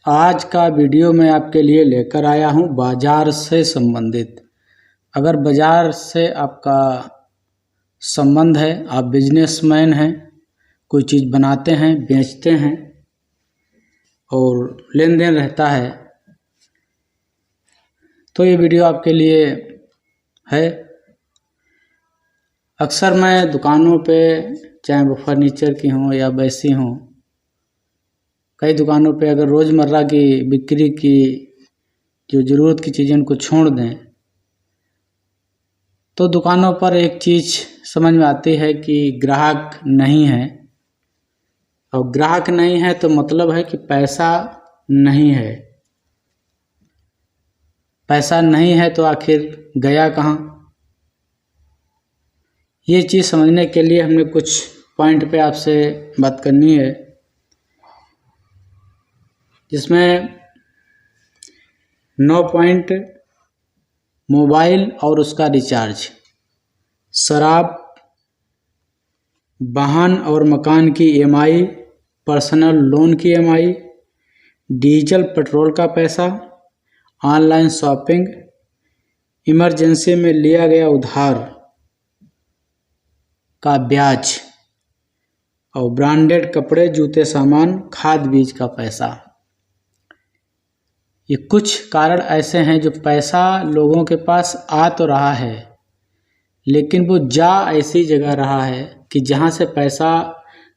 आज का वीडियो मैं आपके लिए लेकर आया हूं बाज़ार से संबंधित। अगर बाज़ार से आपका संबंध है, आप बिजनेसमैन हैं, कोई चीज़ बनाते हैं, बेचते हैं और लेन देन रहता है, तो ये वीडियो आपके लिए है। अक्सर मैं दुकानों पे, चाहे वो फर्नीचर की हों या वैसी हों, कई दुकानों पे अगर रोज़मर्रा की बिक्री की जो ज़रूरत की चीज़ें उनको छोड़ दें, तो दुकानों पर एक चीज़ समझ में आती है कि ग्राहक नहीं है। और ग्राहक नहीं है तो मतलब है कि पैसा नहीं है। पैसा नहीं है तो आखिर गया कहाँ? ये चीज़ समझने के लिए हमने कुछ पॉइंट पे आपसे बात करनी है, जिसमें 9 पॉइंट: मोबाइल और उसका रिचार्ज, शराब, वाहन और मकान की EMI, पर्सनल लोन की EMI, डीजल पेट्रोल का पैसा, ऑनलाइन शॉपिंग, इमरजेंसी में लिया गया उधार का ब्याज, और ब्रांडेड कपड़े, जूते, सामान, खाद बीज का पैसा। ये कुछ कारण ऐसे हैं जो पैसा लोगों के पास आ तो रहा है, लेकिन वो जा ऐसी जगह रहा है कि जहाँ से पैसा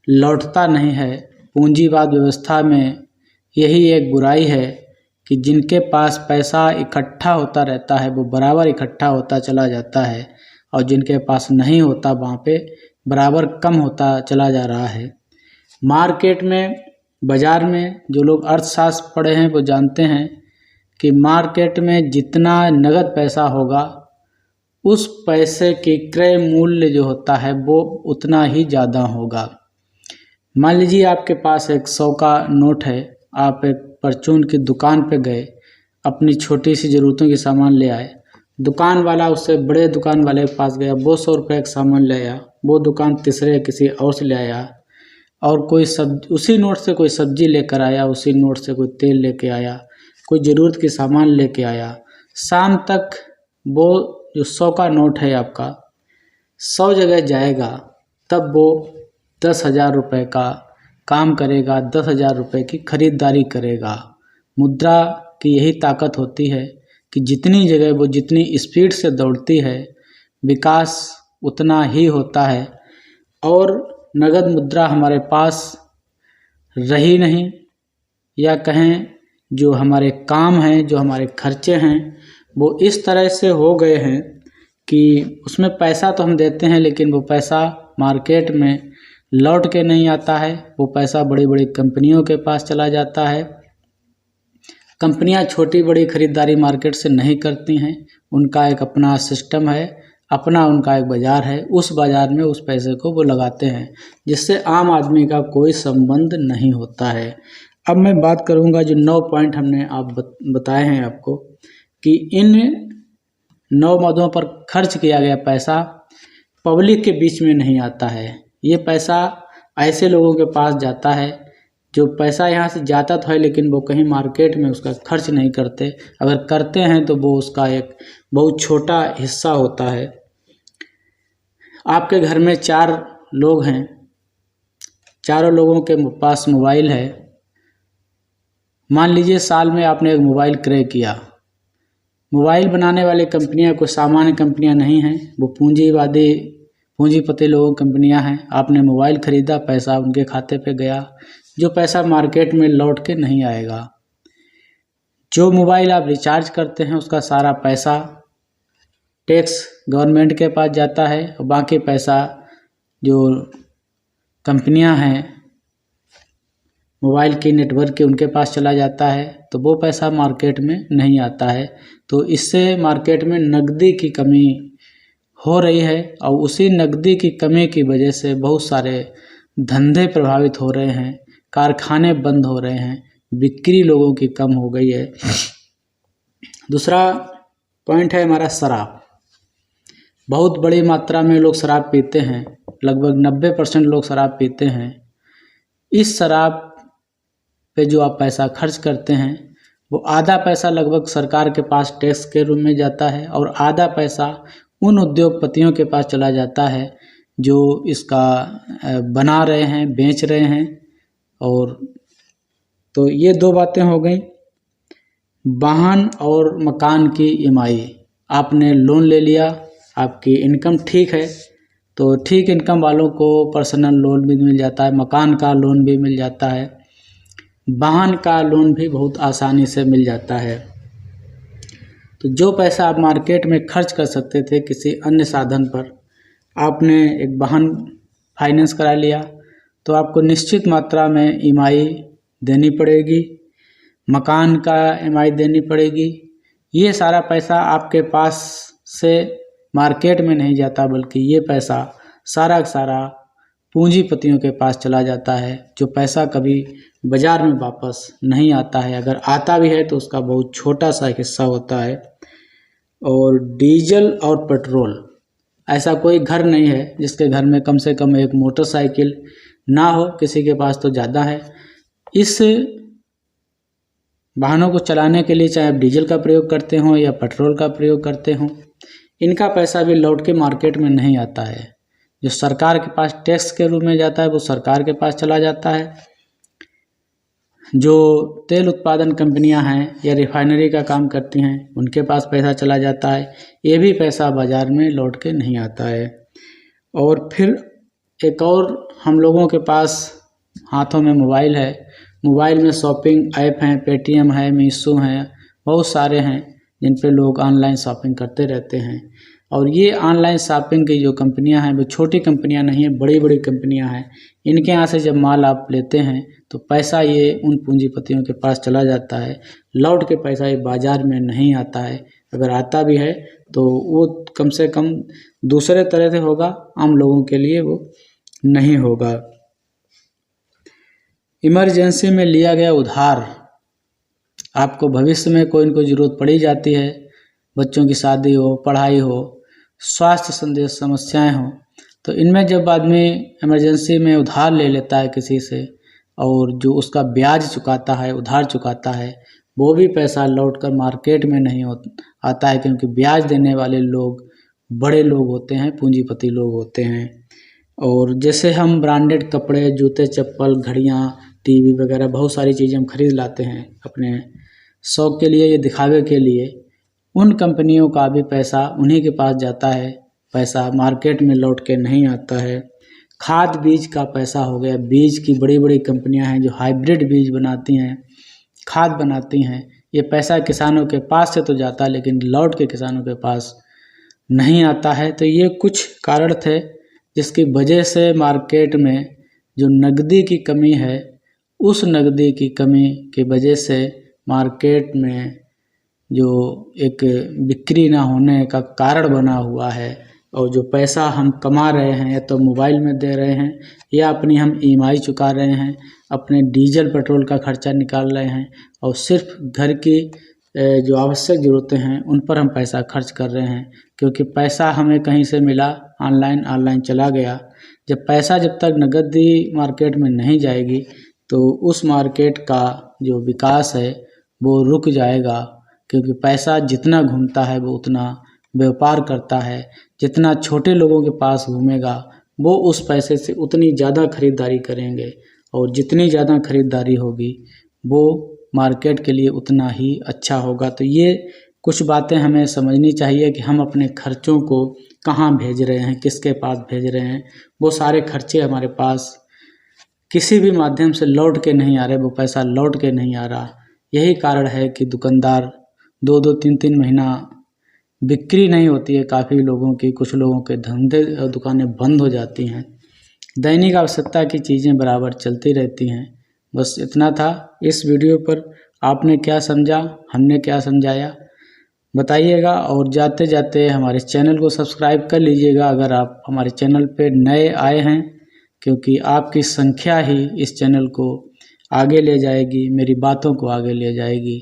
लौटता नहीं है। पूंजीवाद व्यवस्था में यही एक बुराई है कि जिनके पास पैसा इकट्ठा होता रहता है वो बराबर इकट्ठा होता चला जाता है, और जिनके पास नहीं होता वहाँ पे बराबर कम होता चला जा रहा है। मार्केट में, बाज़ार में जो लोग अर्थशास्त्र पढ़े हैं वो जानते हैं कि मार्केट में जितना नगद पैसा होगा उस पैसे की क्रय मूल्य जो होता है वो उतना ही ज़्यादा होगा। मान लीजिए आपके पास एक 100 का नोट है, आप एक परचून की दुकान पे गए, अपनी छोटी सी ज़रूरतों की सामान ले आए। दुकान वाला उससे बड़े दुकान वाले के पास गया, वो 100 रुपये का सामान ले आया। वो दुकान तीसरे किसी और से ले आया, और कोई उसी नोट से कोई सब्जी लेकर आया, उसी नोट से कोई तेल लेके आया, कोई ज़रूरत की सामान लेके आया। शाम तक वो जो 100 का नोट है आपका 100 जगह जाएगा, तब वो 10,000 रुपये का काम करेगा, 10,000 रुपये की खरीदारी करेगा। मुद्रा की यही ताकत होती है कि जितनी जगह वो जितनी स्पीड से दौड़ती है, विकास उतना ही होता है। और नगद मुद्रा हमारे पास रही नहीं, या कहें जो हमारे काम हैं, जो हमारे खर्चे हैं, वो इस तरह से हो गए हैं कि उसमें पैसा तो हम देते हैं, लेकिन वो पैसा मार्केट में लौट के नहीं आता है। वो पैसा बड़ी बड़ी कंपनियों के पास चला जाता है। कंपनियां छोटी बड़ी खरीदारी मार्केट से नहीं करती हैं, उनका एक अपना सिस्टम है, अपना उनका एक बाज़ार है। उस बाज़ार में उस पैसे को वो लगाते हैं, जिससे आम आदमी का कोई संबंध नहीं होता है। अब मैं बात करूंगा जो 9 पॉइंट हमने बताए हैं आपको, कि इन 9 मदों पर खर्च किया गया पैसा पब्लिक के बीच में नहीं आता है। ये पैसा ऐसे लोगों के पास जाता है जो पैसा यहाँ से जाता तो है, लेकिन वो कहीं मार्केट में उसका खर्च नहीं करते। अगर करते हैं तो वो उसका एक बहुत छोटा हिस्सा होता है। आपके घर में 4 लोग हैं, चारों लोगों के पास मोबाइल है। मान लीजिए साल में आपने एक मोबाइल क्रय किया। मोबाइल बनाने वाली कंपनियां कोई सामान्य कंपनियां नहीं हैं, वो पूंजीपति लोगों की कंपनियां हैं। आपने मोबाइल खरीदा, पैसा उनके खाते पे गया, जो पैसा मार्केट में लौट के नहीं आएगा। जो मोबाइल आप रिचार्ज करते हैं उसका सारा पैसा टैक्स गवर्नमेंट के पास जाता है, और बाकी पैसा जो कंपनियां हैं मोबाइल की नेटवर्क के, उनके पास चला जाता है, तो वो पैसा मार्केट में नहीं आता है। तो इससे मार्केट में नकदी की कमी हो रही है, और उसी नकदी की कमी की वजह से बहुत सारे धंधे प्रभावित हो रहे हैं, कारखाने बंद हो रहे हैं, बिक्री लोगों की कम हो गई है। दूसरा पॉइंट है हमारा शराब। बहुत बड़ी मात्रा में लोग शराब पीते हैं, लगभग 90% लोग शराब पीते हैं। इस शराब पे जो आप पैसा खर्च करते हैं वो आधा पैसा लगभग सरकार के पास टैक्स के रूप में जाता है और आधा पैसा उन उद्योगपतियों के पास चला जाता है जो इसका बना रहे हैं, बेच रहे हैं। और तो ये दो बातें हो गई। वाहन और मकान की ईएमआई, आपने लोन ले लिया, आपकी इनकम ठीक है तो ठीक इनकम वालों को पर्सनल लोन भी मिल जाता है, मकान का लोन भी मिल जाता है, वाहन का लोन भी बहुत आसानी से मिल जाता है। तो जो पैसा आप मार्केट में खर्च कर सकते थे किसी अन्य साधन पर, आपने एक वाहन फाइनेंस करा लिया तो आपको निश्चित मात्रा में ईएमआई देनी पड़ेगी, मकान का ईएमआई देनी पड़ेगी। ये सारा पैसा आपके पास से मार्केट में नहीं जाता, बल्कि ये पैसा सारा का सारा पूंजीपतियों के पास चला जाता है, जो पैसा कभी बाज़ार में वापस नहीं आता है। अगर आता भी है तो उसका बहुत छोटा सा हिस्सा होता है। और डीजल और पेट्रोल, ऐसा कोई घर नहीं है जिसके घर में कम से कम एक मोटरसाइकिल ना हो, किसी के पास तो ज़्यादा है। इस वाहनों को चलाने के लिए चाहे आप डीजल का प्रयोग करते हों या पेट्रोल का प्रयोग करते हों, इनका पैसा भी लौट के मार्केट में नहीं आता है। जो सरकार के पास टैक्स के रूप में जाता है वो सरकार के पास चला जाता है। जो तेल उत्पादन कंपनियां हैं या रिफाइनरी का काम करती हैं उनके पास पैसा चला जाता है, ये भी पैसा बाज़ार में लौट के नहीं आता है। और फिर एक और हम लोगों के पास हाथों में मोबाइल है, मोबाइल में शॉपिंग ऐप हैं, पेटीएम है, मीशो हैं, बहुत सारे हैं जिन पे लोग ऑनलाइन शॉपिंग करते रहते हैं। और ये ऑनलाइन शॉपिंग की जो कंपनियां हैं वो छोटी कंपनियां नहीं हैं, बड़ी बड़ी कंपनियां हैं। इनके यहाँ से जब माल आप लेते हैं तो पैसा ये उन पूंजीपतियों के पास चला जाता है, लौट के पैसा ये बाज़ार में नहीं आता है। अगर आता भी है तो वो कम से कम दूसरे तरह से होगा, आम लोगों के लिए वो नहीं होगा। इमरजेंसी में लिया गया उधार, आपको भविष्य में कोई न कोई ज़रूरत पड़ी जाती है, बच्चों की शादी हो, पढ़ाई हो, स्वास्थ्य संदेश समस्याएं हो, तो इनमें जब आदमी इमरजेंसी में उधार ले लेता है किसी से और जो उसका ब्याज चुकाता है, उधार चुकाता है, वो भी पैसा लौट कर मार्केट में नहीं आता है, क्योंकि ब्याज देने वाले लोग बड़े लोग होते हैं, पूंजीपति लोग होते हैं। और जैसे हम ब्रांडेड कपड़े, जूते, चप्पल, घड़ियाँ, टीवी वगैरह बहुत सारी चीज़ें हम खरीद लाते हैं अपने शौक़ के लिए या दिखावे के लिए, उन कंपनियों का भी पैसा उन्हीं के पास जाता है, पैसा मार्केट में लौट के नहीं आता है। खाद बीज का पैसा हो गया, बीज की बड़ी बड़ी कंपनियां हैं जो हाइब्रिड बीज बनाती हैं, खाद बनाती हैं, ये पैसा किसानों के पास से तो जाता है लेकिन लौट के किसानों के पास नहीं आता है। तो ये कुछ कारण थे जिसकी वजह से मार्केट में जो नकदी की कमी है, उस नकदी की कमी की वजह से मार्केट में जो एक बिक्री ना होने का कारण बना हुआ है, और जो पैसा हम कमा रहे हैं या तो मोबाइल में दे रहे हैं या अपनी हम ईएमआई चुका रहे हैं, अपने डीजल पेट्रोल का खर्चा निकाल रहे हैं और सिर्फ घर की जो आवश्यक ज़रूरतें हैं उन पर हम पैसा खर्च कर रहे हैं। क्योंकि पैसा हमें कहीं से मिला, ऑनलाइन चला गया। जब तक नकदी मार्केट में नहीं जाएगी तो उस मार्केट का जो विकास है वो रुक जाएगा, क्योंकि पैसा जितना घूमता है वो उतना व्यापार करता है, जितना छोटे लोगों के पास घूमेगा वो उस पैसे से उतनी ज़्यादा खरीदारी करेंगे, और जितनी ज़्यादा खरीदारी होगी वो मार्केट के लिए उतना ही अच्छा होगा। तो ये कुछ बातें हमें समझनी चाहिए कि हम अपने खर्चों को कहाँ भेज रहे हैं, किसके पास भेज रहे हैं। वो सारे खर्चे हमारे पास किसी भी माध्यम से लौट के नहीं आ रहे, वो पैसा लौट के नहीं आ रहा। यही कारण है कि दुकानदार 2-2, 3-3 महीना बिक्री नहीं होती है काफ़ी लोगों की, कुछ लोगों के धंधे दुकानें बंद हो जाती हैं। दैनिक आवश्यकता की चीज़ें बराबर चलती रहती हैं। बस इतना था। इस वीडियो पर आपने क्या समझा, हमने क्या समझाया, बताइएगा। और जाते जाते हमारे चैनल को सब्सक्राइब कर लीजिएगा अगर आप हमारे चैनल पे नए आए हैं, क्योंकि आपकी संख्या ही इस चैनल को आगे ले जाएगी, मेरी बातों को आगे ले जाएगी।